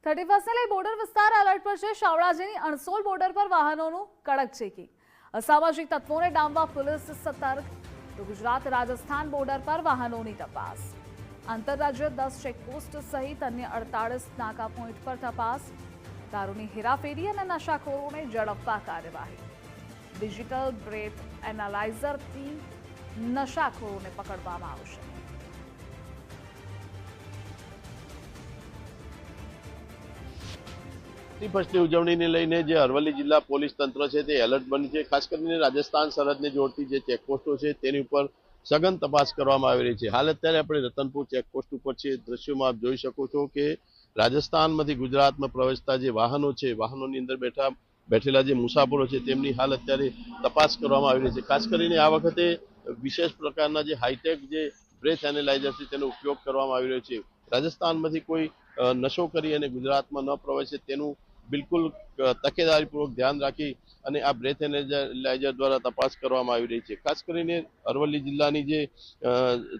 31 લઈ બોર્ડર વિસ્તાર એલર્ટ પર છે। શામળાજીની અણસોલ બોર્ડર પર વાહનોનું કડક ચેકિંગ। અસામાજિક તત્વોને ડામવા પોલીસ સતર્ક। તો ગુજરાત રાજસ્થાન બોર્ડર પર વાહનોની તપાસ। આંતરરાજ્ય 10 ચેકપોસ્ટ સહિત અન્ય 48 નાકા પોઈન્ટ પર તપાસ। દારૂની હેરાફેરી અને નશાખોરોને ઝડપવા કાર્યવાહી। ડિજિટલ બ્રેથ એનાલાઇઝરથી નશાખોરોને પકડવામાં આવશે। ફર્સ્ટની ઉજવણીને લઈને જે અરવલ્લી જિલ્લા પોલીસ તંત્ર છે તે એલર્ટ બની છે। ખાસ કરીને રાજસ્થાન સરહદને જોડતી જે ચેકપોસ્ટો છે તેની ઉપર સઘન તપાસ કરવામાં આવી રહી છે। હાલ અત્યારે આપણે રતનપુર ચેકપોસ્ટ ઉપર છે। દ્રશ્યોમાં આપ જોઈ શકો છો કે રાજસ્થાનમાંથી ગુજરાતમાં પ્રવેશતા જે વાહનો છે, વાહનોની અંદર બેઠેલા જે મુસાફરો છે તેમની હાલ અત્યારે તપાસ કરવામાં આવી રહી છે। ખાસ કરીને આ વખતે વિશેષ પ્રકારના જે હાઈટેક જે બ્રેથ એનાલાઇઝર છે તેનો ઉપયોગ કરવામાં આવી રહ્યો છે। રાજસ્થાનમાંથી કોઈ નશો કરી અને ગુજરાતમાં ન પ્રવેશે તેનું બિલકુલ તકેદારીપૂર્વક ધ્યાન રાખી અને આ બ્રેથ એનાલાઇઝર દ્વારા તપાસ કરવામાં આવી રહી છે। ખાસ કરીને અરવલ્લી જિલ્લાની જે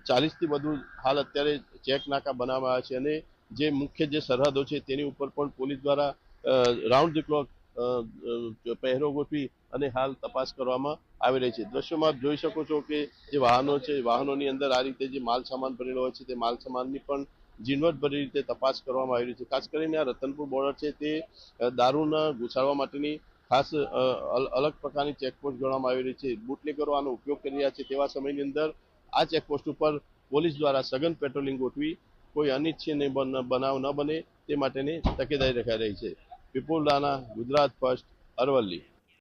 40થી વધુ હાલ અત્યારે ચેક નાકા બનાવવામાં આવ્યા છે અને જે મુખ્ય જે સરહદો છે તેની ઉપર પણ પોલીસ દ્વારા રાઉન્ડ ધ ક્લોક પહેરો ગોઠવી અને હાલ તપાસ કરવામાં આવી રહી છે। દ્રશ્યોમાં આપ જોઈ શકો છો કે જે વાહનો છે, વાહનોની અંદર આ રીતે જે માલ સામાન ભરેલો હોય છે તે માલ સામાનની પણ ઝીણવટભરી રીતે તપાસ કરવામાં આવી રહી છે। ખાસ કરીને આ રતનપુર બોર્ડર છે તે દારૂના ઘુસાડવા માટેની ખાસ અલગ પ્રકારની ચેકપોસ્ટ ગણવામાં આવી રહી છે। બુટલેગરો આનો ઉપયોગ કરી રહ્યા છે તેવા સમયની અંદર આ ચેકપોસ્ટ ઉપર પોલીસ દ્વારા સઘન પેટ્રોલિંગ ગોઠવી કોઈ અનિચ્છનીય બનાવ ન બને તે માટેની તકેદારી રખાઈ રહી છે। વિપુલ રાણા, ગુજરાત ફર્સ્ટ, અરવલ્લી।